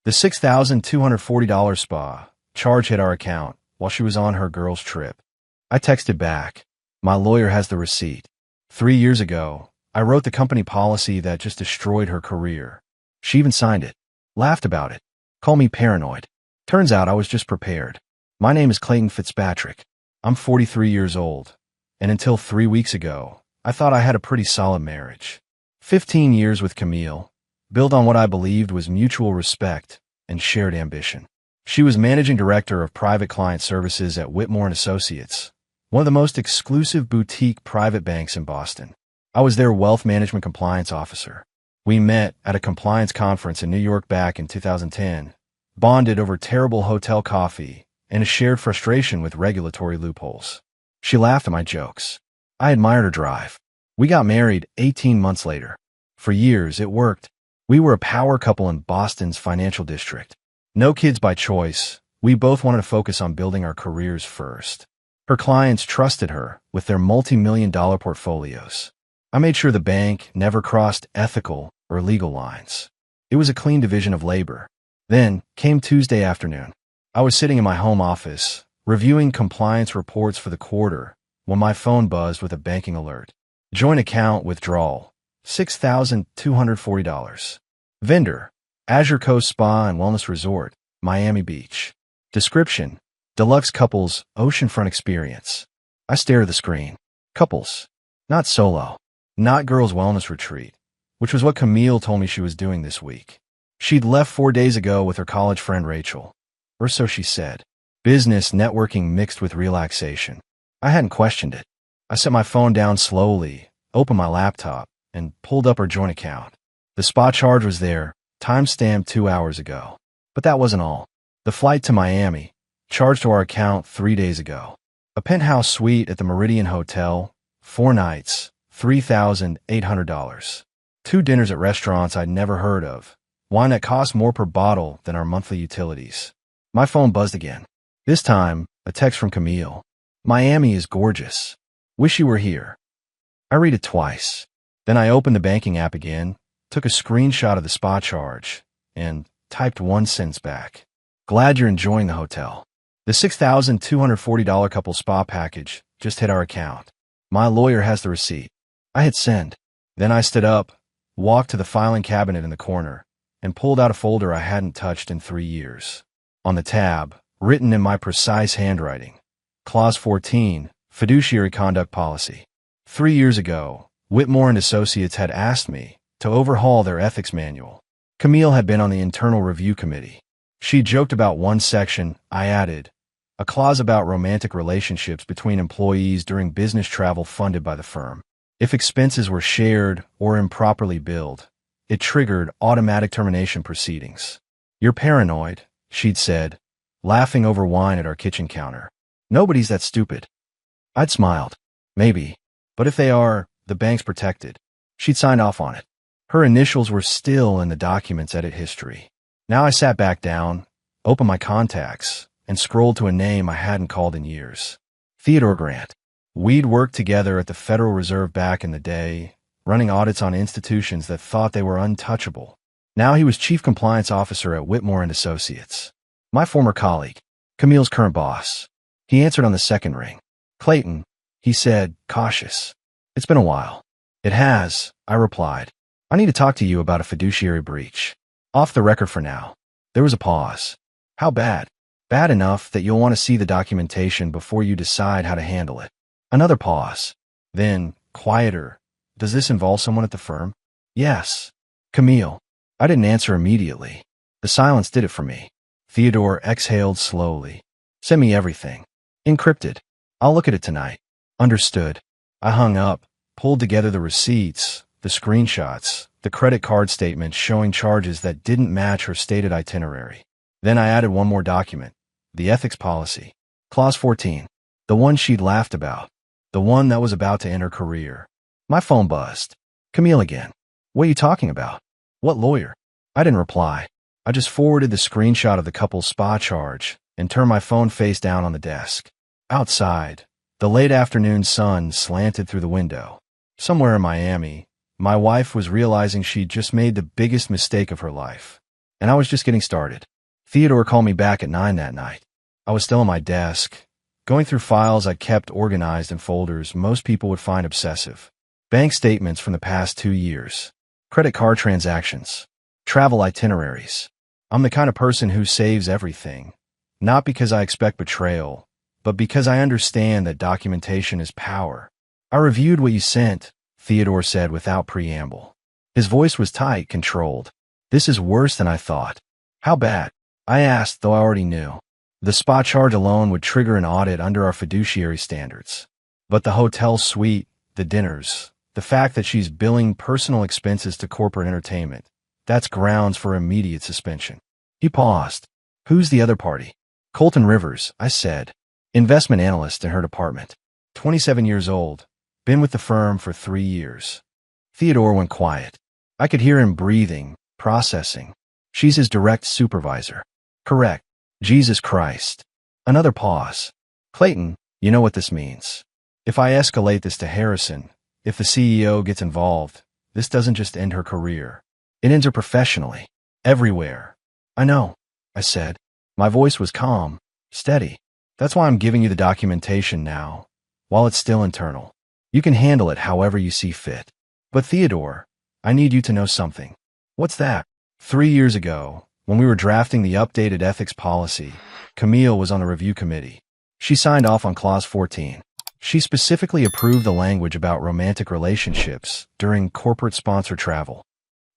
The $6,240 spa charge hit our account while she was on her girl's trip. I texted back, "My lawyer has the receipt. 3 years ago, I wrote the company policy that just destroyed her career. She even signed it. Laughed about it. Call me paranoid. Turns out I was just prepared. My name is Clayton Fitzpatrick. I'm 43 years old, and until 3 weeks ago, I thought I had a pretty solid marriage. 15 years with Camille, built on what I believed was mutual respect and shared ambition. She was managing director of private client services at Whitmore & Associates, one of the most exclusive boutique private banks in Boston. I was their wealth management compliance officer. We met at a compliance conference in New York back in 2010, bonded over terrible hotel coffee and a shared frustration with regulatory loopholes. She laughed at my jokes. I admired her drive. We got married 18 months later. For years, it worked. We were a power couple in Boston's financial district. No kids by choice. We both wanted to focus on building our careers first. Her clients trusted her with their multi-million-dollar portfolios. I made sure the bank never crossed ethical or legal lines. It was a clean division of labor. Then came Tuesday afternoon. I was sitting in my home office, reviewing compliance reports for the quarter, when my phone buzzed with a banking alert. Joint account withdrawal, $6,240. Vendor, Azure Coast Spa and Wellness Resort, Miami Beach. Description, deluxe couples, oceanfront experience. I stare at the screen. Couples, not solo, not girls' wellness retreat, which was what Camille told me she was doing this week. She'd left 4 days ago with her college friend Rachel, or so she said. Business networking mixed with relaxation. I hadn't questioned it. I set my phone down slowly, opened my laptop, and pulled up her joint account. The spa charge was there, time-stamped 2 hours ago. But that wasn't all. The flight to Miami, charged to our account 3 days ago. A penthouse suite at the Meridian Hotel, 4 nights, $3,800. 2 dinners at restaurants I'd never heard of. Wine that cost more per bottle than our monthly utilities. My phone buzzed again. This time, a text from Camille. Miami is gorgeous. Wish you were here. I read it twice. Then I opened the banking app again, took a screenshot of the spa charge, and typed one sentence back. Glad you're enjoying the hotel. The $6,240 couple spa package just hit our account. My lawyer has the receipt. I hit send. Then I stood up, walked to the filing cabinet in the corner, and pulled out a folder I hadn't touched in 3 years. On the tab, written in my precise handwriting, Clause 14, Fiduciary Conduct Policy. 3 years ago, Whitmore & Associates had asked me to overhaul their ethics manual. Camille had been on the internal review committee. She joked about one section. I added a clause about romantic relationships between employees during business travel funded by the firm. If expenses were shared or improperly billed, it triggered automatic termination proceedings. You're paranoid, she'd said, laughing over wine at our kitchen counter. Nobody's that stupid. I'd smiled. Maybe. But if they are, the bank's protected. She'd signed off on it. Her initials were still in the document's edit history. Now I sat back down, opened my contacts, and scrolled to a name I hadn't called in years. Theodore Grant. We'd worked together at the Federal Reserve back in the day, running audits on institutions that thought they were untouchable. Now he was chief compliance officer at Whitmore & Associates. My former colleague, Camille's current boss. He answered on the second ring. Clayton, he said, cautious. It's been a while. It has, I replied. I need to talk to you about a fiduciary breach. Off the record for now. There was a pause. How bad? Bad enough that you'll want to see the documentation before you decide how to handle it. Another pause. Then, quieter. Does this involve someone at the firm? Yes. Camille. I didn't answer immediately. The silence did it for me. Theodore exhaled slowly. Send me everything. Encrypted. I'll look at it tonight. Understood. I hung up, pulled together the receipts, the screenshots, the credit card statements showing charges that didn't match her stated itinerary. Then I added one more document, the ethics policy. Clause 14. The one she'd laughed about. The one that was about to end her career. My phone buzzed. Camille again. What are you talking about? What lawyer? I didn't reply. I just forwarded the screenshot of the couple's spa charge and turned my phone face down on the desk. Outside, the late afternoon sun slanted through the window. Somewhere in Miami, my wife was realizing she'd just made the biggest mistake of her life. and I was just getting started. Theodore called me back at 9 that night. I was still on my desk, going through files I'd kept organized in folders most people would find obsessive. Bank statements from the past 2 years. Credit card transactions. Travel itineraries. I'm the kind of person who saves everything, not because I expect betrayal, but because I understand that documentation is power. I reviewed what you sent, Theodore said without preamble. His voice was tight, controlled. This is worse than I thought. How bad? I asked, though I already knew. The spa charge alone would trigger an audit under our fiduciary standards. But the hotel suite, the dinners, the fact that she's billing personal expenses to corporate entertainment, that's grounds for immediate suspension. He paused. Who's the other party? Colton Rivers, I said. Investment analyst in her department. 27 years old. Been with the firm for 3 years. Theodore went quiet. I could hear him breathing, processing. She's his direct supervisor. Correct. Jesus Christ. Another pause. Clayton, you know what this means. If I escalate this to Harrison, if the CEO gets involved, this doesn't just end her career. It ends her professionally. Everywhere. I know, I said. My voice was calm, steady. That's why I'm giving you the documentation now, while it's still internal. You can handle it however you see fit. But Theodore, I need you to know something. What's that? 3 years ago, when we were drafting the updated ethics policy, Camille was on the review committee. She signed off on Clause 14. She specifically approved the language about romantic relationships during corporate sponsor travel.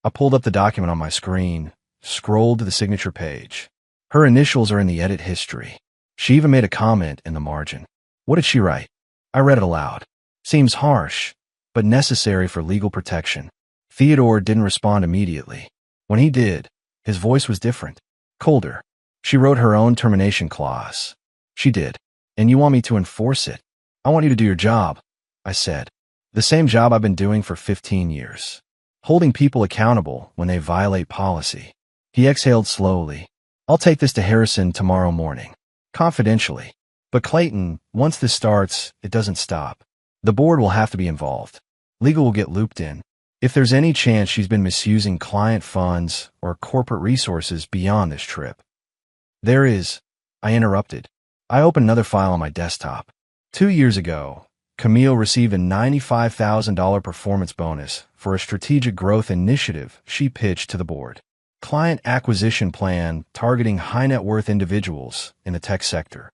I pulled up the document on my screen, scrolled to the signature page. Her initials are in the edit history. She even made a comment in the margin. What did she write? I read it aloud. Seems harsh, but necessary for legal protection. Theodore didn't respond immediately. When he did, his voice was different, colder. She wrote her own termination clause. She did. And you want me to enforce it? I want you to do your job, I said. The same job I've been doing for 15 years. Holding people accountable when they violate policy. He exhaled slowly. I'll take this to Harrison tomorrow morning. Confidentially. But Clayton, once this starts, it doesn't stop. The board will have to be involved. Legal will get looped in. If there's any chance she's been misusing client funds or corporate resources beyond this trip. There is. I interrupted. I opened another file on my desktop. 2 years ago, Camille received a $95,000 performance bonus for a strategic growth initiative she pitched to the board. Client acquisition plan targeting high net worth individuals in the tech sector.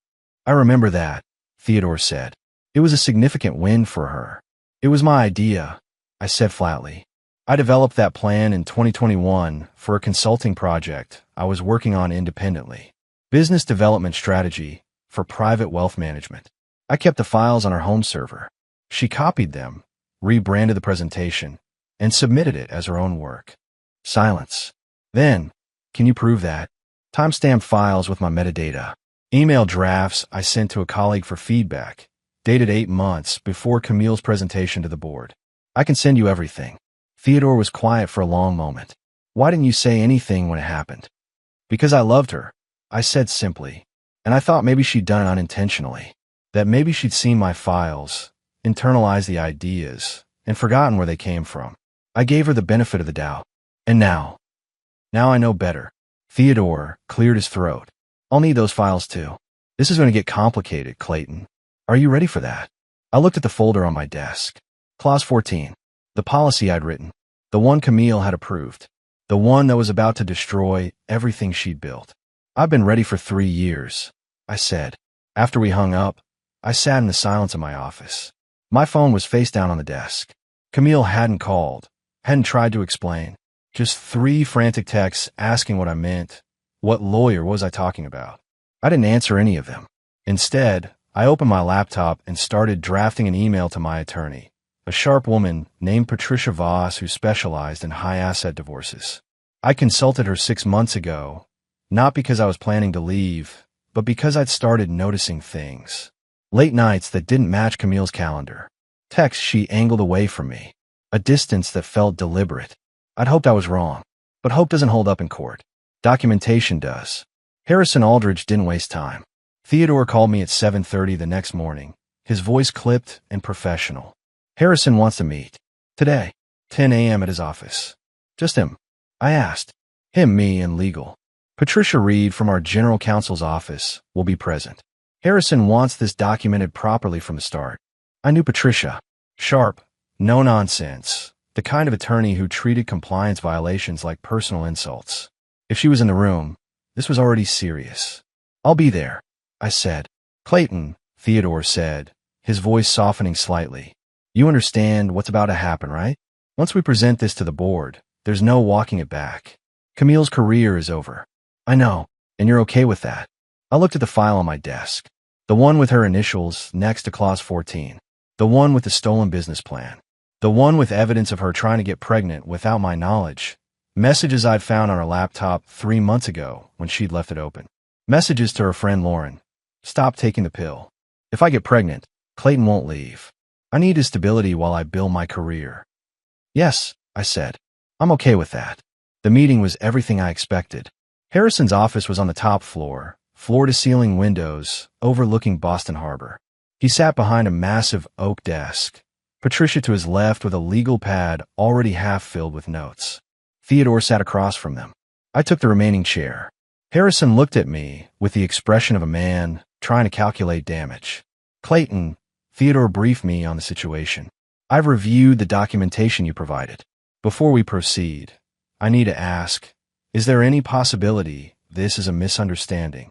I remember that, Theodore said. It was a significant win for her. It was my idea, I said flatly. I developed that plan in 2021 for a consulting project I was working on independently. Business development strategy for private wealth management. I kept the files on her home server. She copied them, rebranded the presentation, and submitted it as her own work. Silence. Then, can you prove that? Timestamped files with my metadata. Email drafts I sent to a colleague for feedback, dated 8 months before Camille's presentation to the board. I can send you everything. Theodore was quiet for a long moment. Why didn't you say anything when it happened? Because I loved her, I said simply, and I thought maybe she'd done it unintentionally. That maybe she'd seen my files, internalized the ideas, and forgotten where they came from. I gave her the benefit of the doubt. And now I know better. Theodore cleared his throat. I'll need those files too. This is going to get complicated, Clayton. Are you ready for that? I looked at the folder on my desk. Clause 14. The policy I'd written. The one Camille had approved. The one that was about to destroy everything she'd built. I've been ready for 3 years, I said. After we hung up, I sat in the silence of my office. My phone was face down on the desk. Camille hadn't called, hadn't tried to explain. Just 3 frantic texts asking what I meant. What lawyer was I talking about? I didn't answer any of them. Instead, I opened my laptop and started drafting an email to my attorney, a sharp woman named Patricia Voss who specialized in high-asset divorces. I consulted her 6 months ago, not because I was planning to leave, but because I'd started noticing things. Late nights that didn't match Camille's calendar. Texts she angled away from me. A distance that felt deliberate. I'd hoped I was wrong, but hope doesn't hold up in court. Documentation does. Harrison Aldridge didn't waste time. Theodore called me at 7:30 the next morning, his voice clipped and professional. Harrison wants to meet. Today, 10 a.m. at his office. Just him. I asked. Him, me, and legal. Patricia Reed from our general counsel's office will be present. Harrison wants this documented properly from the start. I knew Patricia. Sharp, no nonsense, the kind of attorney who treated compliance violations like personal insults. If she was in the room, this was already serious. I'll be there, I said. Clayton, Theodore said, his voice softening slightly. You understand what's about to happen, right? Once we present this to the board, there's no walking it back. Camille's career is over. I know, and you're okay with that. I looked at the file on my desk. The one with her initials next to Clause 14. The one with the stolen business plan. The one with evidence of her trying to get pregnant without my knowledge. Messages I'd found on her laptop 3 months ago when she'd left it open. Messages to her friend Lauren. Stop taking the pill. If I get pregnant, Clayton won't leave. I need his stability while I build my career. Yes, I said. I'm okay with that. The meeting was everything I expected. Harrison's office was on the top floor, floor-to-ceiling windows, overlooking Boston Harbor. He sat behind a massive oak desk, Patricia to his left with a legal pad already half filled with notes. Theodore sat across from them. I took the remaining chair. Harrison looked at me with the expression of a man trying to calculate damage. Clayton, Theodore briefed me on the situation. I've reviewed the documentation you provided. Before we proceed, I need to ask, is there any possibility this is a misunderstanding?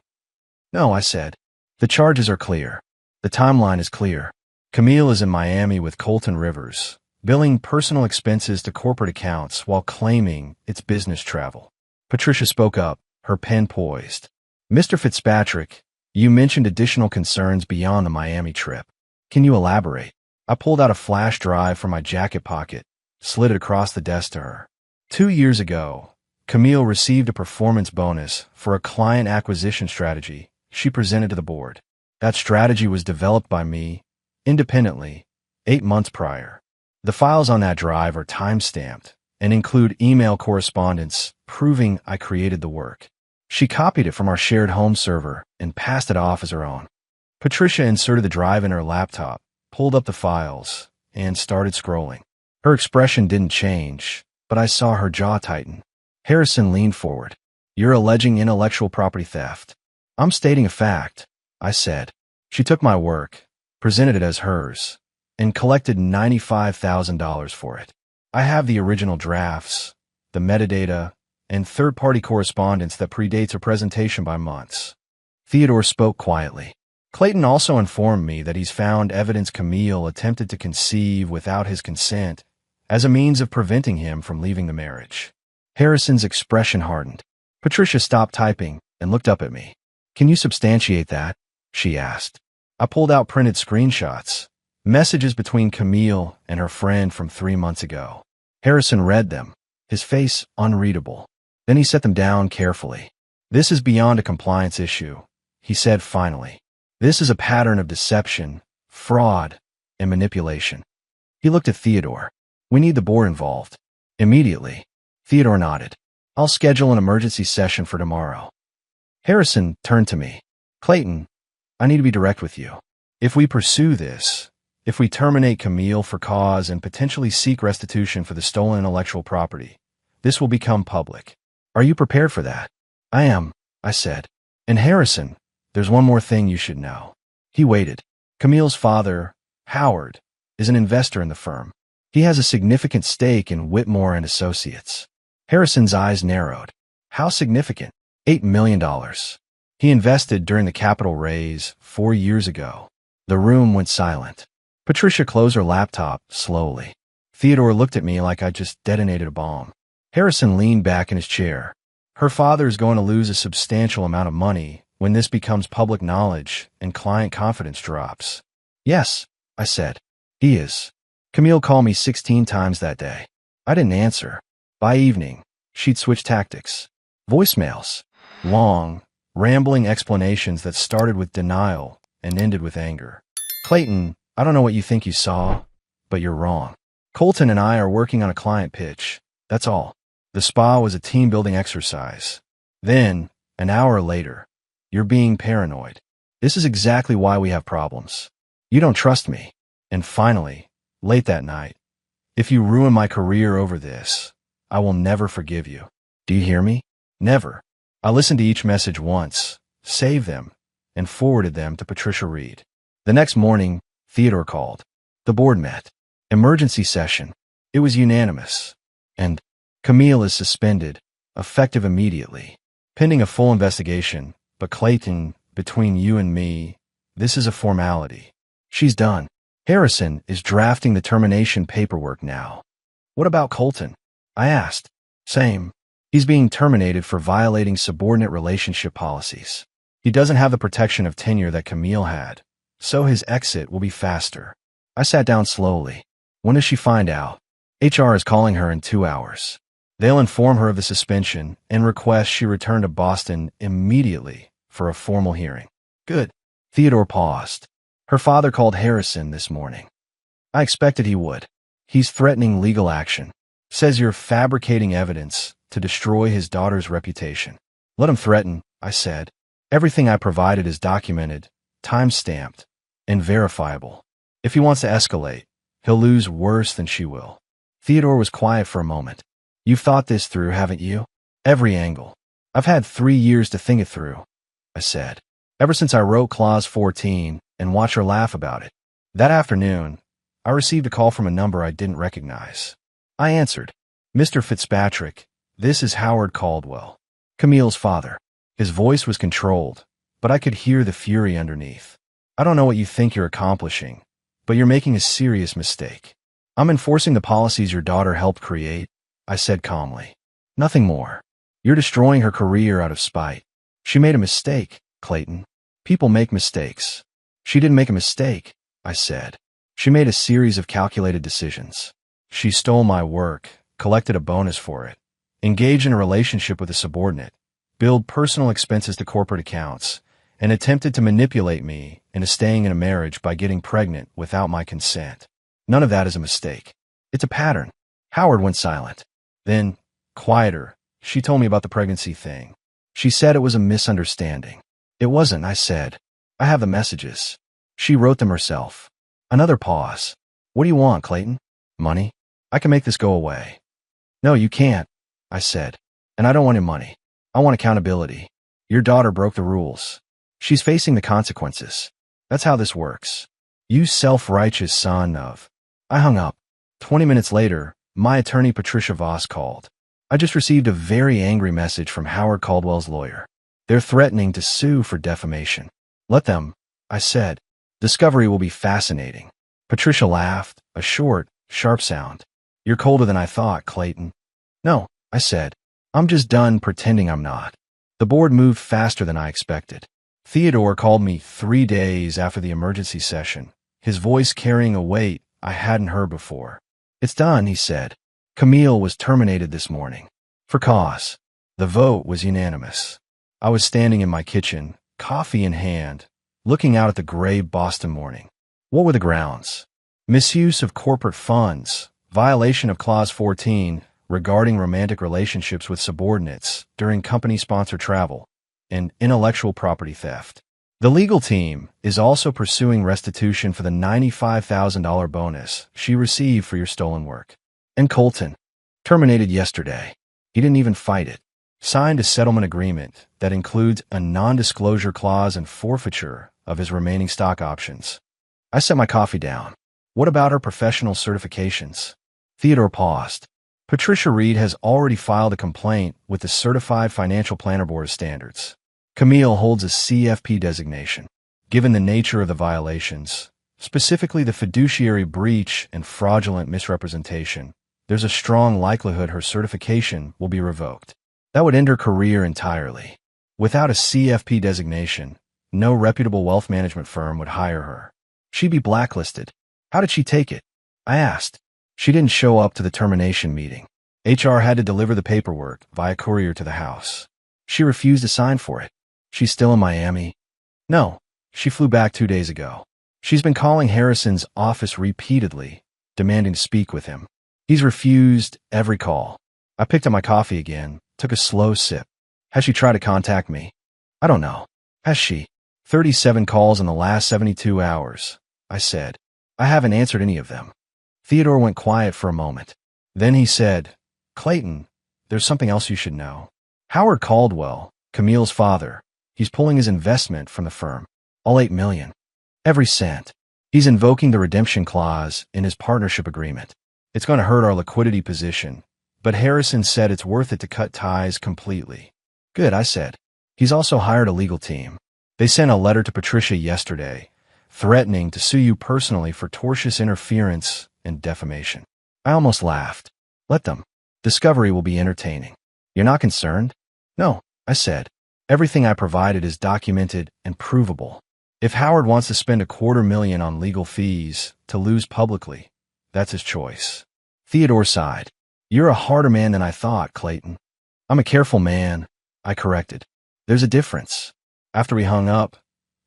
No, I said. The charges are clear. The timeline is clear. Camille is in Miami with Colton Rivers, billing personal expenses to corporate accounts while claiming it's business travel. Patricia spoke up, her pen poised. Mr. Fitzpatrick, you mentioned additional concerns beyond the Miami trip. Can you elaborate? I pulled out a flash drive from my jacket pocket, slid it across the desk to her. 2 years ago, Camille received a performance bonus for a client acquisition strategy she presented to the board. That strategy was developed by me, independently, 8 months prior. The files on that drive are time-stamped and include email correspondence proving I created the work. She copied it from our shared home server and passed it off as her own. Patricia inserted the drive in her laptop, pulled up the files, and started scrolling. Her expression didn't change, but I saw her jaw tighten. Harrison leaned forward. You're alleging intellectual property theft. I'm stating a fact, I said. She took my work, presented it as hers, and collected $95,000 for it. I have the original drafts, the metadata, and third-party correspondence that predates her presentation by months. Theodore spoke quietly. Clayton also informed me that he's found evidence Camille attempted to conceive without his consent as a means of preventing him from leaving the marriage. Harrison's expression hardened. Patricia stopped typing and looked up at me. Can you substantiate that? She asked. I pulled out printed screenshots, messages between Camille and her friend from 3 months ago. Harrison read them, his face unreadable. Then he set them down carefully. This is beyond a compliance issue, he said finally. This is a pattern of deception, fraud, and manipulation. He looked at Theodore. We need the board involved. Immediately. Theodore nodded. I'll schedule an emergency session for tomorrow. Harrison turned to me. Clayton, I need to be direct with you. If we pursue this, if we terminate Camille for cause and potentially seek restitution for the stolen intellectual property, this will become public. Are you prepared for that? I am, I said. And Harrison, there's one more thing you should know. He waited. Camille's father, Howard, is an investor in the firm. He has a significant stake in Whitmore and Associates. Harrison's eyes narrowed. How significant? $8 million. He invested during the capital raise 4 years ago. The room went silent. Patricia closed her laptop slowly. Theodore looked at me like I just detonated a bomb. Harrison leaned back in his chair. Her father is going to lose a substantial amount of money when this becomes public knowledge and client confidence drops. Yes, I said. He is. Camille called me 16 times that day. I didn't answer. By evening, she'd switched tactics. Voicemails. Long, rambling explanations that started with denial and ended with anger. Clayton, I don't know what you think you saw, but you're wrong. Colton and I are working on a client pitch. That's all. The spa was a team-building exercise. Then, an hour later, you're being paranoid. This is exactly why we have problems. You don't trust me. And finally, late that night, if you ruin my career over this, I will never forgive you. Do you hear me? Never. I listened to each message once, saved them, and forwarded them to Patricia Reed. The next morning, Theodore called. The board met. Emergency session. It was unanimous. And Camille is suspended, effective immediately. Pending a full investigation, but Clayton, between you and me, this is a formality. She's done. Harrison is drafting the termination paperwork now. What about Colton? I asked. Same. He's being terminated for violating subordinate relationship policies. He doesn't have the protection of tenure that Camille had, so his exit will be faster. I sat down slowly. When does she find out? HR is calling her in 2 hours. They'll inform her of the suspension and request she return to Boston immediately for a formal hearing. Good. Theodore paused. Her father called Harrison this morning. I expected he would. He's threatening legal action. Says you're fabricating evidence to destroy his daughter's reputation. Let him threaten, I said. Everything I provided is documented, time-stamped, and verifiable. If he wants to escalate, he'll lose worse than she will. Theodore was quiet for a moment. You've thought this through, haven't you? Every angle. I've had 3 years to think it through, I said. Ever since I wrote Clause 14 and watched her laugh about it. That afternoon, I received a call from a number I didn't recognize. I answered. Mr. Fitzpatrick, this is Howard Caldwell, Camille's father. His voice was controlled, but I could hear the fury underneath. I don't know what you think you're accomplishing, but you're making a serious mistake. I'm enforcing the policies your daughter helped create, I said calmly. Nothing more. You're destroying her career out of spite. She made a mistake, Clayton. People make mistakes. She didn't make a mistake, I said. She made a series of calculated decisions. She stole my work, collected a bonus for it, engaged in a relationship with a subordinate, billed personal expenses to corporate accounts, and attempted to manipulate me into staying in a marriage by getting pregnant without my consent. None of that is a mistake. It's a pattern. Howard went silent. Then, quieter, she told me about the pregnancy thing. She said it was a misunderstanding. It wasn't, I said. I have the messages. She wrote them herself. Another pause. What do you want, Clayton? Money? I can make this go away. No, you can't, I said. And I don't want your money. I want accountability. Your daughter broke the rules. She's facing the consequences. That's how this works. You self-righteous son of... I hung up. 20 minutes later, my attorney Patricia Voss called. I just received a very angry message from Howard Caldwell's lawyer. They're threatening to sue for defamation. Let them, I said. Discovery will be fascinating. Patricia laughed, a short, sharp sound. You're colder than I thought, Clayton. No, I said. I'm just done pretending I'm not. The board moved faster than I expected. Theodore called me 3 days after the emergency session, his voice carrying a weight I hadn't heard before. It's done, he said. Camille was terminated this morning. For cause. The vote was unanimous. I was standing in my kitchen, coffee in hand, looking out at the gray Boston morning. What were the grounds? Misuse of corporate funds, violation of Clause 14 regarding romantic relationships with subordinates during company-sponsored travel, and intellectual property theft. The legal team is also pursuing restitution for the $95,000 bonus she received for your stolen work. And Colton, terminated yesterday. He didn't even fight it. Signed a settlement agreement that includes a non-disclosure clause and forfeiture of his remaining stock options. I set my coffee down. What about her professional certifications? Theodore paused. Patricia Reed has already filed a complaint with the Certified Financial Planner Board of Standards. Camille holds a CFP designation. Given the nature of the violations, specifically the fiduciary breach and fraudulent misrepresentation, there's a strong likelihood her certification will be revoked. That would end her career entirely. Without a CFP designation, no reputable wealth management firm would hire her. She'd be blacklisted. How did she take it? I asked. She didn't show up to the termination meeting. HR had to deliver the paperwork via courier to the house. She refused to sign for it. She's still in Miami? No, she flew back 2 days ago. She's been calling Harrison's office repeatedly, demanding to speak with him. He's refused every call. I picked up my coffee again, took a slow sip. Has she tried to contact me? I don't know. Has she? 37 calls in the last 72 hours, I said. I haven't answered any of them. Theodore went quiet for a moment. Then he said, Clayton, there's something else you should know. Howard Caldwell, Camille's father. He's pulling his investment from the firm. All $8 million. Every cent. He's invoking the redemption clause in his partnership agreement. It's going to hurt our liquidity position, but Harrison said it's worth it to cut ties completely. Good, I said. He's also hired a legal team. They sent a letter to Patricia yesterday, threatening to sue you personally for tortious interference and defamation. I almost laughed. Let them. Discovery will be entertaining. You're not concerned? No, I said. Everything I provided is documented and provable. If Howard wants to spend $250,000 on legal fees to lose publicly, that's his choice. Theodore sighed. You're a harder man than I thought, Clayton. I'm a careful man, I corrected. There's a difference. After we hung up,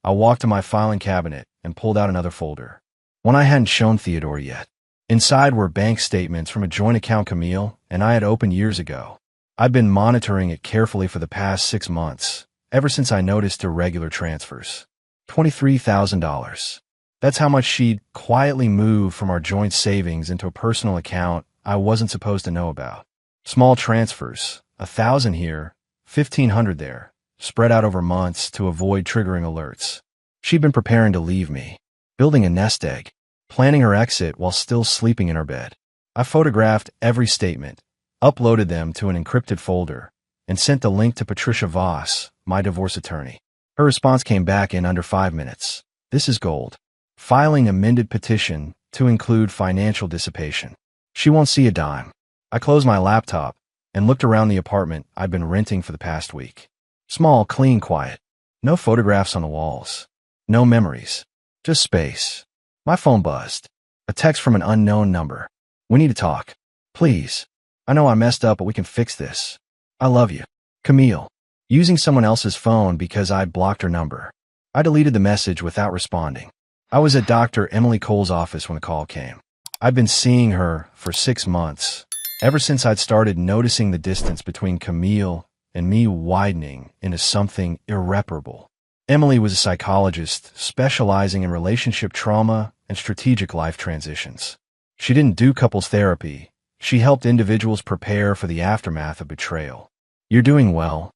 I walked to my filing cabinet and pulled out another folder. One I hadn't shown Theodore yet. Inside were bank statements from a joint account Camille and I had opened years ago. I'd been monitoring it carefully for the past 6 months, ever since I noticed irregular transfers. $23,000. That's how much she'd quietly moved from our joint savings into a personal account I wasn't supposed to know about. Small transfers, $1,000 here, $1,500 there, spread out over months to avoid triggering alerts. She'd been preparing to leave me, building a nest egg, planning her exit while still sleeping in her bed. I photographed every statement, uploaded them to an encrypted folder, and sent the link to Patricia Voss, my divorce attorney. Her response came back in under 5 minutes. This is gold. Filing amended petition to include financial dissipation. She won't see a dime. I closed my laptop and looked around the apartment I'd been renting for the past week. Small, clean, quiet. No photographs on the walls. No memories. Just space. My phone buzzed. A text from an unknown number. We need to talk. Please. I know I messed up, but we can fix this. I love you. Camille. Using someone else's phone because I'd blocked her number. I deleted the message without responding. I was at Dr. Emily Cole's office when the call came. I'd been seeing her for 6 months, ever since I'd started noticing the distance between Camille and me widening into something irreparable. Emily was a psychologist specializing in relationship trauma and strategic life transitions. She didn't do couples therapy. She helped individuals prepare for the aftermath of betrayal. You're doing well,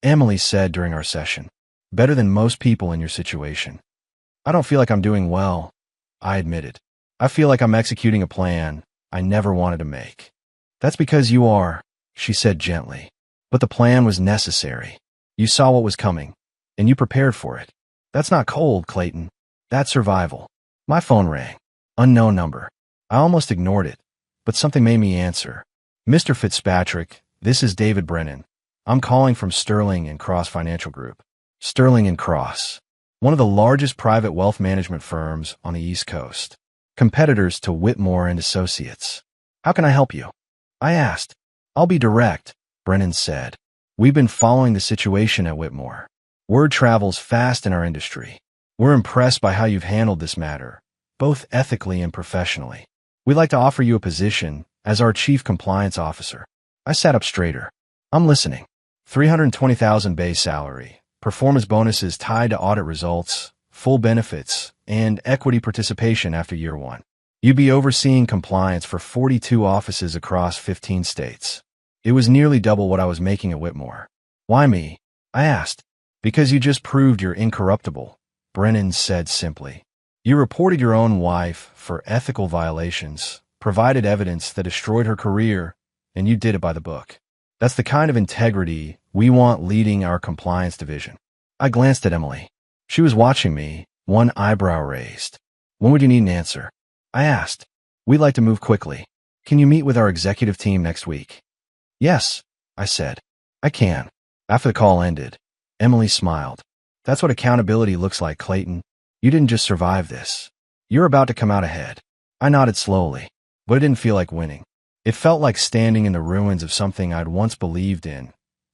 Emily said during our session. Better than most people in your situation. I don't feel like I'm doing well, I admitted. I feel like I'm executing a plan I never wanted to make. That's because you are, she said gently. But the plan was necessary. You saw what was coming, and you prepared for it. That's not cold, Clayton. That's survival. My phone rang. Unknown number. I almost ignored it, but something made me answer. Mr. Fitzpatrick, this is David Brennan. I'm calling from Sterling and Cross Financial Group. Sterling and Cross, one of the largest private wealth management firms on the East Coast. Competitors to Whitmore and Associates. How can I help you? I asked. I'll be direct, Brennan said. We've been following the situation at Whitmore. Word travels fast in our industry. We're impressed by how you've handled this matter, both ethically and professionally. We'd like to offer you a position as our Chief Compliance Officer. I sat up straighter. I'm listening. $320,000 base salary, performance bonuses tied to audit results, full benefits, and equity participation after year 1. You'd be overseeing compliance for 42 offices across 15 states. It was nearly double what I was making at Whitmore. Why me? I asked. Because you just proved you're incorruptible, Brennan said simply. You reported your own wife for ethical violations, provided evidence that destroyed her career, and you did it by the book. That's the kind of integrity we want leading our compliance division. I glanced at Emily. She was watching me, one eyebrow raised. When would you need an answer? I asked. We'd like to move quickly. Can you meet with our executive team next week? Yes, I said. I can. After the call ended, Emily smiled. That's what accountability looks like, Clayton. You didn't just survive this. You're about to come out ahead. I nodded slowly, but it didn't feel like winning. It felt like standing in the ruins of something I'd once believed in,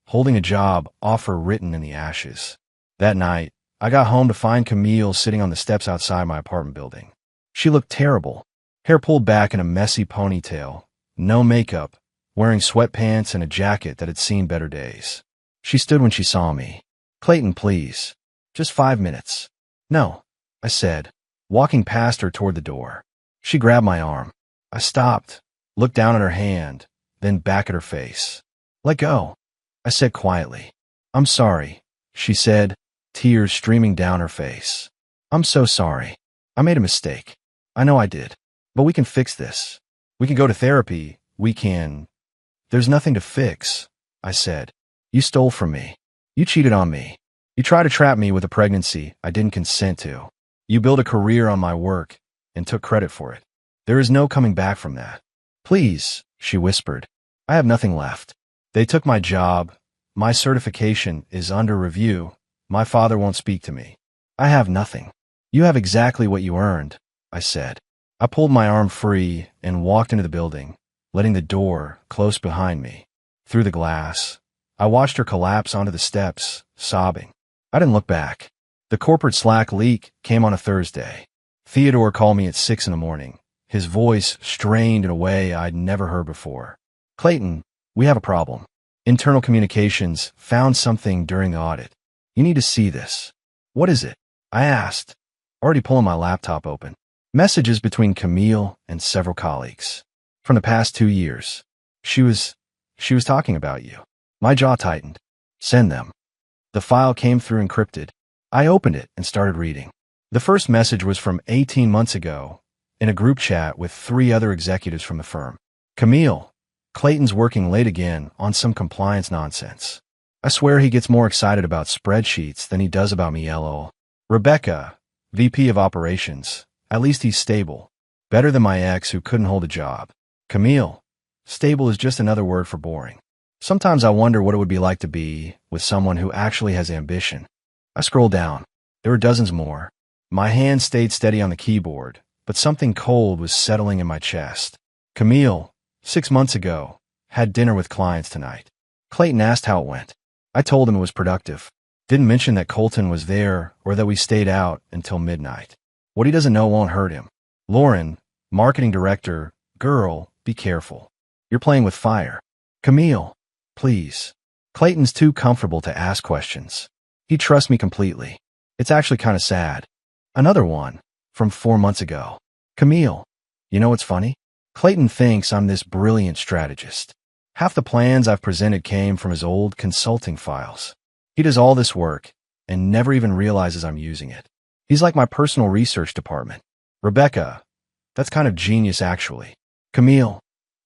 holding a job offer written in the ashes. That night, I got home to find Camille sitting on the steps outside my apartment building. She looked terrible, hair pulled back in a messy ponytail, no makeup, wearing sweatpants and a jacket that had seen better days. She stood when she saw me. Clayton, please. Just 5 minutes. No, I said, walking past her toward the door. She grabbed my arm. I stopped, looked down at her hand, then back at her face. Let go. I said quietly. I'm sorry, she said, tears streaming down her face. I'm so sorry. I made a mistake. I know I did. But we can fix this. We can go to therapy. We can... There's nothing to fix, I said. You stole from me. You cheated on me. You tried to trap me with a pregnancy I didn't consent to. You built a career on my work and took credit for it. There is no coming back from that. Please, she whispered. I have nothing left. They took my job. My certification is under review. My father won't speak to me. I have nothing. You have exactly what you earned, I said. I pulled my arm free and walked into the building, letting the door close behind me. Through the glass, I watched her collapse onto the steps, sobbing. I didn't look back. The corporate Slack leak came on a Thursday. Theodore called me at 6 in the morning, his voice strained in a way I'd never heard before. Clayton, we have a problem. Internal communications found something during the audit. You need to see this. What is it? I asked, already pulling my laptop open. Messages between Camille and several colleagues. From the past 2 years. She was talking about you. My jaw tightened. Send them. The file came through encrypted. I opened it and started reading. The first message was from 18 months ago, in a group chat with 3 other executives from the firm. Camille, Clayton's working late again on some compliance nonsense. I swear he gets more excited about spreadsheets than he does about me, lol. Rebecca, VP of Operations. At least he's stable. Better than my ex who couldn't hold a job. Camille, stable is just another word for boring. Sometimes I wonder what it would be like to be with someone who actually has ambition. I scrolled down. There were dozens more. My hand stayed steady on the keyboard, but something cold was settling in my chest. Camille, 6 months ago, had dinner with clients tonight. Clayton asked how it went. I told him it was productive. Didn't mention that Colton was there or that we stayed out until midnight. What he doesn't know won't hurt him. Lauren, marketing director, girl, be careful. You're playing with fire. Camille, please. Clayton's too comfortable to ask questions. He trusts me completely. It's actually kind of sad. Another one, from 4 months ago. Camille, you know what's funny? Clayton thinks I'm this brilliant strategist. Half the plans I've presented came from his old consulting files. He does all this work and never even realizes I'm using it. He's like my personal research department. Rebecca, that's kind of genius actually. Camille,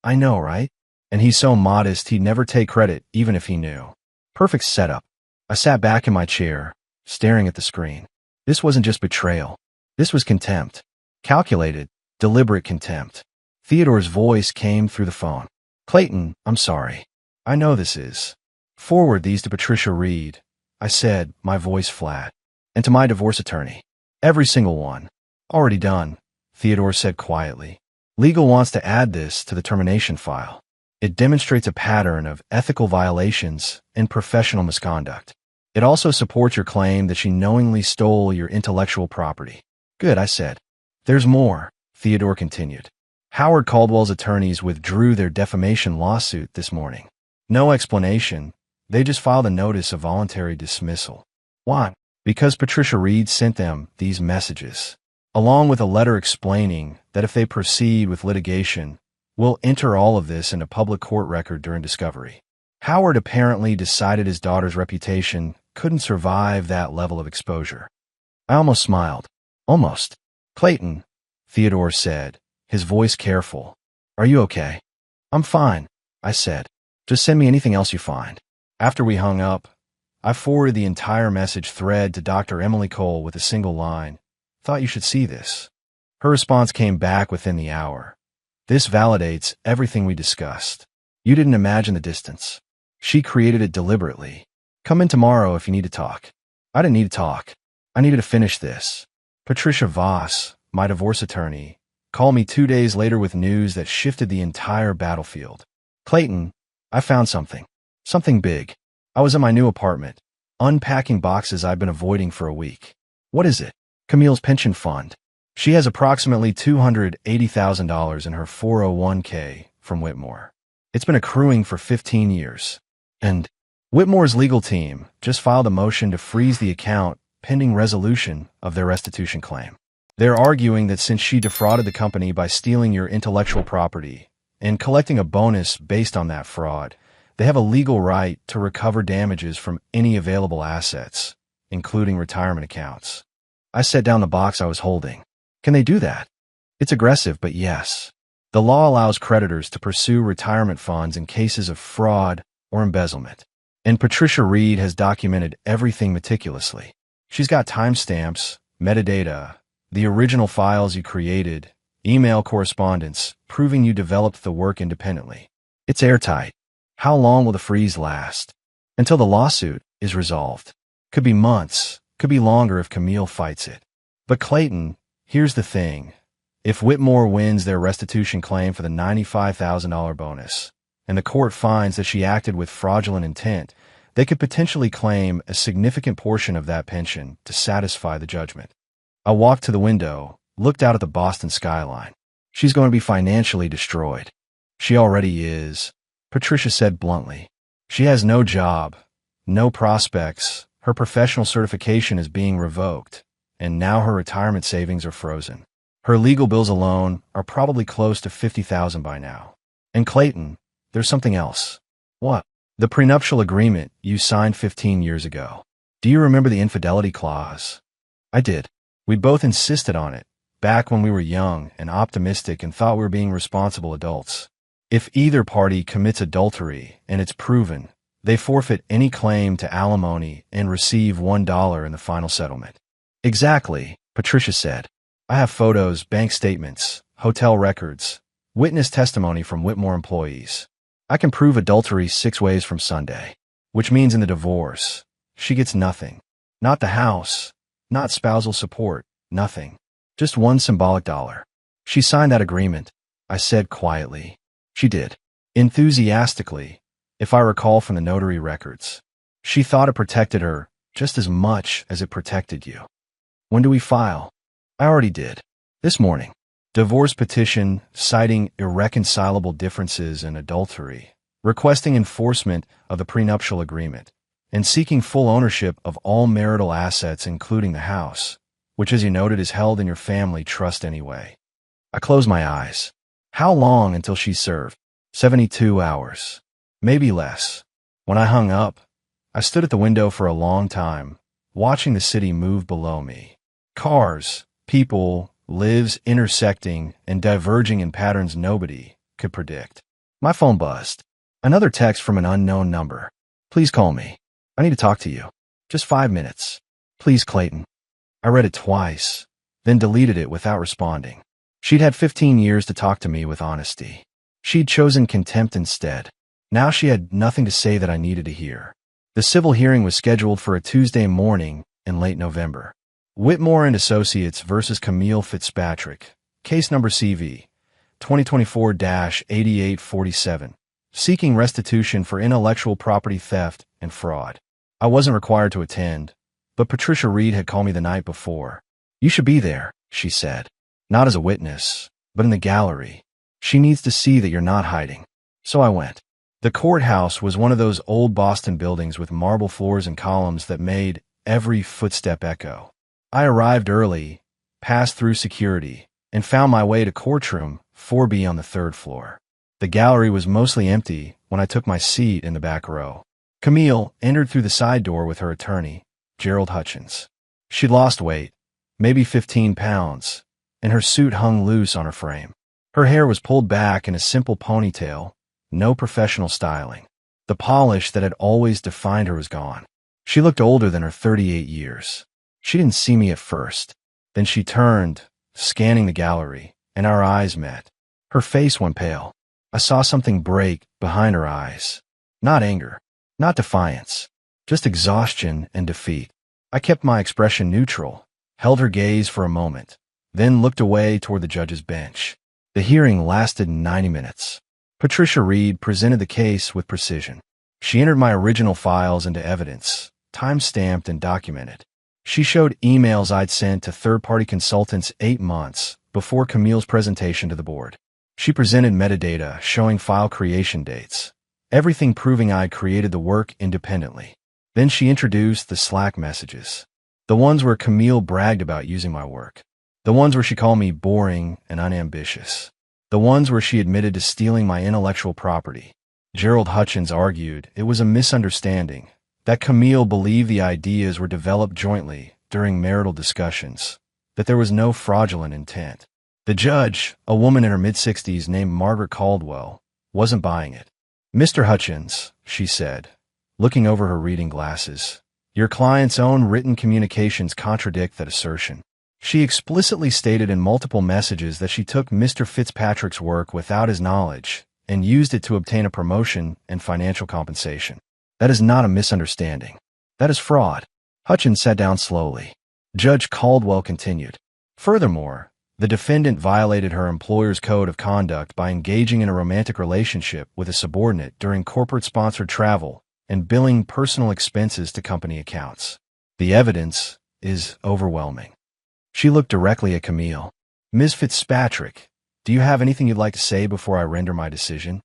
I know, right? And he's so modest he'd never take credit even if he knew. Perfect setup. I sat back in my chair, staring at the screen. This wasn't just betrayal. This was contempt. Calculated, deliberate contempt. Theodore's voice came through the phone. Clayton, I'm sorry. I know this is. Forward these to Patricia Reed, I said, my voice flat. And to my divorce attorney. Every single one. Already done, Theodore said quietly. Legal wants to add this to the termination file. It demonstrates a pattern of ethical violations and professional misconduct. It also supports your claim that she knowingly stole your intellectual property. Good, I said. There's more, Theodore continued. Howard Caldwell's attorneys withdrew their defamation lawsuit this morning. No explanation. They just filed a notice of voluntary dismissal. Why? Because Patricia Reed sent them these messages, along with a letter explaining that if they proceed with litigation, we'll enter all of this in a public court record during discovery. Howard apparently decided his daughter's reputation couldn't survive that level of exposure. I almost smiled. Almost. Clayton, Theodore said, his voice careful. Are you okay? I'm fine, I said. Just send me anything else you find. After we hung up, I forwarded the entire message thread to Dr. Emily Cole with a single line. Thought you should see this. Her response came back within the hour. This validates everything we discussed. You didn't imagine the distance. She created it deliberately. Come in tomorrow if you need to talk. I didn't need to talk. I needed to finish this. Patricia Voss, my divorce attorney, called me 2 days later with news that shifted the entire battlefield. Clayton, I found something. Something big. I was in my new apartment, unpacking boxes I've been avoiding for a week. What is it? Camille's pension fund. She has approximately $280,000 in her 401k from Whitmore. It's been accruing for 15 years. And Whitmore's legal team just filed a motion to freeze the account pending resolution of their restitution claim. They're arguing that since she defrauded the company by stealing your intellectual property and collecting a bonus based on that fraud, They have a legal right to recover damages from any available assets, including retirement accounts. I set down the box I was holding. Can they do that? It's aggressive, but yes. The law allows creditors to pursue retirement funds in cases of fraud or embezzlement. And Patricia Reed has documented everything meticulously. She's got timestamps, metadata, the original files you created, email correspondence, proving you developed the work independently. It's airtight. How long will the freeze last? Until the lawsuit is resolved. Could be months, could be longer if Camille fights it. But Clayton, here's the thing. If Whitmore wins their restitution claim for the $95,000 bonus, and the court finds that she acted with fraudulent intent, they could potentially claim a significant portion of that pension to satisfy the judgment. I walked to the window, looked out at the Boston skyline. She's going to be financially destroyed. She already is, Patricia said bluntly. She has no job, no prospects, her professional certification is being revoked, and now her retirement savings are frozen. Her legal bills alone are probably close to $50,000 by now. And Clayton, there's something else. What? The prenuptial agreement you signed 15 years ago. Do you remember the infidelity clause? I did. We both insisted on it, back when we were young and optimistic and thought we were being responsible adults. If either party commits adultery and it's proven, they forfeit any claim to alimony and receive $1 in the final settlement. Exactly, Patricia said. I have photos, bank statements, hotel records, witness testimony from Whitmore employees. I can prove adultery 6 ways from Sunday, which means in the divorce, she gets nothing. Not the house, not spousal support, nothing. Just one symbolic dollar. She signed that agreement, I said quietly. She did. Enthusiastically, if I recall from the notary records. She thought it protected her just as much as it protected you. When do we file? I already did. This morning. Divorce petition citing irreconcilable differences in adultery, requesting enforcement of the prenuptial agreement, and seeking full ownership of all marital assets including the house, which as you noted is held in your family trust anyway. I closed my eyes. How long until she's served? 72 hours. Maybe less. When I hung up, I stood at the window for a long time, watching the city move below me. Cars, people, lives intersecting and diverging in patterns nobody could predict. My phone buzzed. Another text from an unknown number. Please call me. I need to talk to you. Just 5 minutes. Please, Clayton. I read it twice, then deleted it without responding. She'd had 15 years to talk to me with honesty. She'd chosen contempt instead. Now she had nothing to say that I needed to hear. The civil hearing was scheduled for a Tuesday morning in late November. Whitmore and Associates versus Camille Fitzpatrick. Case number CV 2024-8847. Seeking restitution for intellectual property theft and fraud. I wasn't required to attend, but Patricia Reed had called me the night before. You should be there, she said. Not as a witness, but in the gallery. She needs to see that you're not hiding. So I went. The courthouse was one of those old Boston buildings with marble floors and columns that made every footstep echo. I arrived early, passed through security, and found my way to courtroom 4B on the 3rd floor. The gallery was mostly empty when I took my seat in the back row. Camille entered through the side door with her attorney, Gerald Hutchins. She'd lost weight, maybe 15 pounds, and her suit hung loose on her frame. Her hair was pulled back in a simple ponytail, no professional styling. The polish that had always defined her was gone. She looked older than her 38 years. She didn't see me at first. Then she turned, scanning the gallery, and our eyes met. Her face went pale. I saw something break behind her eyes. Not anger, not defiance, just exhaustion and defeat. I kept my expression neutral, held her gaze for a moment, then looked away toward the judge's bench. The hearing lasted 90 minutes. Patricia Reed presented the case with precision. She entered my original files into evidence, time-stamped and documented. She showed emails I'd sent to third-party consultants 8 months before Camille's presentation to the board. She presented metadata showing file creation dates, everything proving I'd created the work independently. Then she introduced the Slack messages, the ones where Camille bragged about using my work, the ones where she called me boring and unambitious, the ones where she admitted to stealing my intellectual property, Gerald Hutchins argued it was a misunderstanding, that Camille believed the ideas were developed jointly during marital discussions, that there was no fraudulent intent. The judge, a woman in her mid-60s named Margaret Caldwell, wasn't buying it. "Mr. Hutchins," she said, looking over her reading glasses, "your client's own written communications contradict that assertion. She explicitly stated in multiple messages that she took Mr. Fitzpatrick's work without his knowledge and used it to obtain a promotion and financial compensation. That is not a misunderstanding. That is fraud." Hutchins sat down slowly. Judge Caldwell continued, "Furthermore, the defendant violated her employer's code of conduct by engaging in a romantic relationship with a subordinate during corporate-sponsored travel and billing personal expenses to company accounts. The evidence is overwhelming." She looked directly at Camille. "Ms. Fitzpatrick, do you have anything you'd like to say before I render my decision?"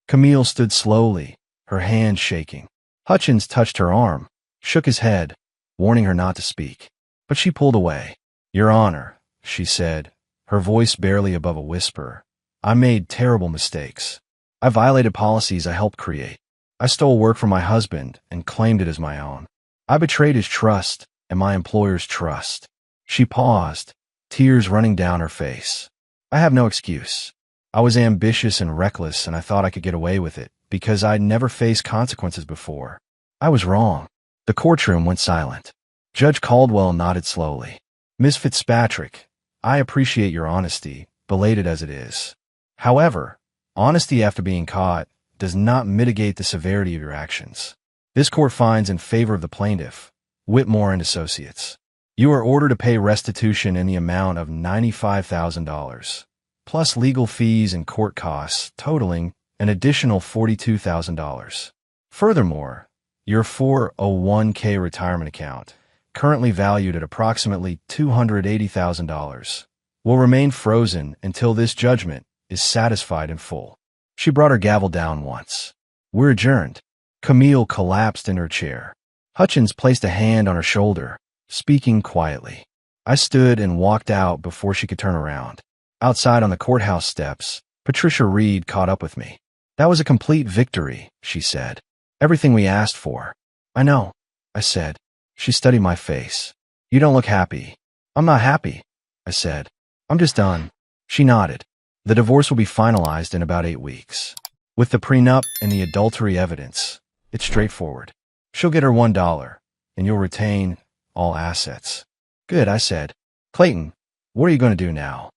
Camille stood slowly, her hand shaking. Hutchins touched her arm, shook his head, warning her not to speak. But she pulled away. "Your Honor," she said, her voice barely above a whisper, "I made terrible mistakes. I violated policies I helped create. I stole work from my husband and claimed it as my own. I betrayed his trust and my employer's trust." She paused, tears running down her face. "I have no excuse. I was ambitious and reckless, and I thought I could get away with it because I'd never faced consequences before. I was wrong." The courtroom went silent. Judge Caldwell nodded slowly. "Ms. Fitzpatrick, I appreciate your honesty, belated as it is. However, honesty after being caught does not mitigate the severity of your actions. This court finds in favor of the plaintiff, Whitmore and Associates. You are ordered to pay restitution in the amount of $95,000, plus legal fees and court costs totaling an additional $42,000. Furthermore, your 401k retirement account, currently valued at approximately $280,000, will remain frozen until this judgment is satisfied in full." She brought her gavel down once. "We're adjourned." Camille collapsed in her chair. Hutchins placed a hand on her shoulder, speaking quietly. I stood and walked out before she could turn around. Outside on the courthouse steps, Patricia Reed caught up with me. "That was a complete victory," she said. "Everything we asked for." "I know," I said. She studied my face. "You don't look happy." "I'm not happy," I said. "I'm just done." She nodded. "The divorce will be finalized in about 8 weeks. With the prenup and the adultery evidence, it's straightforward. She'll get her $1, and you'll retain all assets." "Good," I said. "Clayton, what are you going to do now?"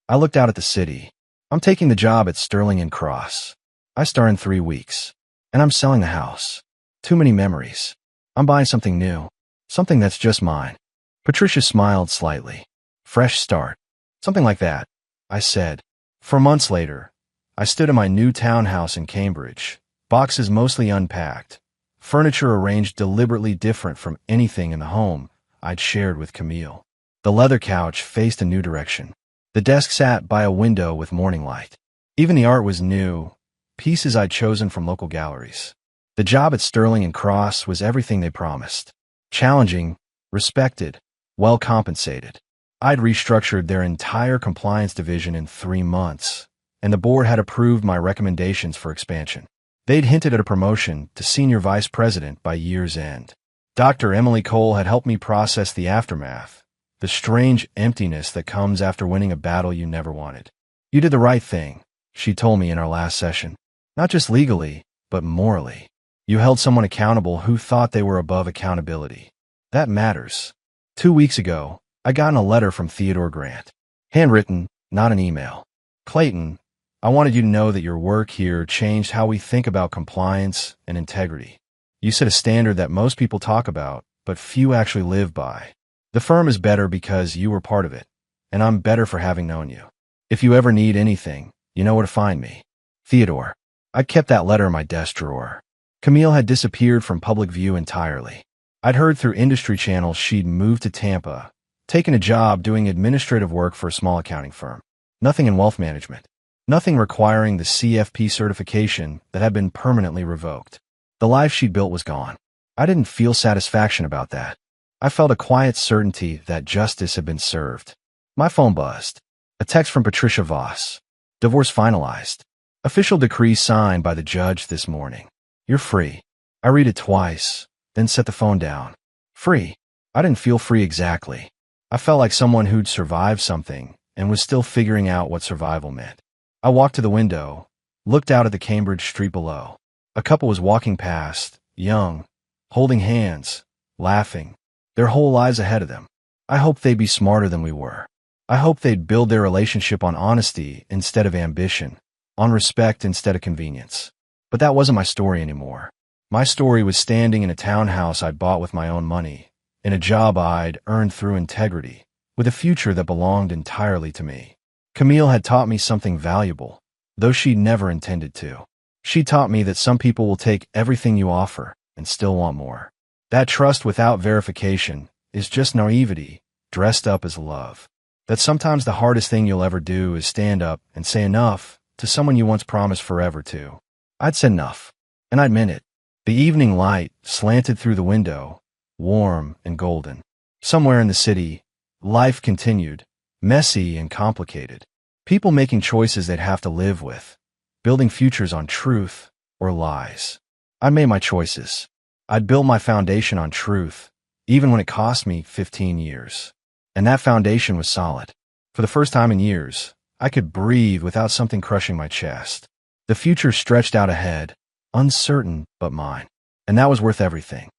I looked out at the city. "I'm taking the job at Sterling and Cross. I start in 3 weeks. And I'm selling the house. Too many memories. I'm buying something new. Something that's just mine." Patricia smiled slightly. "Fresh start." "Something like that," I said. For months later, I stood in my new townhouse in Cambridge, boxes mostly unpacked, furniture arranged deliberately different from anything in the home I'd shared with Camille. The leather couch faced a new direction. The desk sat by a window with morning light. Even the art was new, pieces I'd chosen from local galleries. The job at Sterling and Cross was everything they promised. Challenging, respected, well compensated. I'd restructured their entire compliance division in 3 months, and the board had approved my recommendations for expansion. They'd hinted at a promotion to senior vice president by year's end. Dr. Emily Cole had helped me process the aftermath, the strange emptiness that comes after winning a battle you never wanted. "You did the right thing," she told me in our last session. "Not just legally, but morally. You held someone accountable who thought they were above accountability. That matters." 2 weeks ago, I got a letter from Theodore Grant. Handwritten, not an email. "Clayton, I wanted you to know that your work here changed how we think about compliance and integrity. You set a standard that most people talk about, but few actually live by. The firm is better because you were part of it, and I'm better for having known you. If you ever need anything, you know where to find me. Theodore." I kept that letter in my desk drawer. Camille had disappeared from public view entirely. I'd heard through industry channels she'd moved to Tampa, taken a job doing administrative work for a small accounting firm. Nothing in wealth management. Nothing requiring the CFP certification that had been permanently revoked. The life she'd built was gone. I didn't feel satisfaction about that. I felt a quiet certainty that justice had been served. My phone buzzed. A text from Patricia Voss. "Divorce finalized." Official decree signed by the judge this morning. You're free. I read it twice, then set the phone down. Free. I didn't feel free exactly. I felt like someone who'd survived something and was still figuring out what survival meant. I walked to the window, looked out at the Cambridge street below. A couple was walking past, young, holding hands, laughing, their whole lives ahead of them. I hoped they'd be smarter than we were. I hoped they'd build their relationship on honesty instead of ambition, on respect instead of convenience. But that wasn't my story anymore. My story was standing in a townhouse I'd bought with my own money, in a job I'd earned through integrity, with a future that belonged entirely to me. Camille had taught me something valuable, though she'd never intended to. She taught me that some people will take everything you offer and still want more. That trust without verification is just naivety dressed up as love. That sometimes the hardest thing you'll ever do is stand up and say enough to someone you once promised forever to. I'd said enough, and I'd meant it. The evening light slanted through the window, warm and golden. Somewhere in the city, life continued, messy and complicated. People making choices they'd have to live with, building futures on truth or lies. I made my choices. I'd built my foundation on truth, even when it cost me 15 years. And that foundation was solid. For the first time in years, I could breathe without something crushing my chest. The future stretched out ahead, uncertain but mine. And that was worth everything.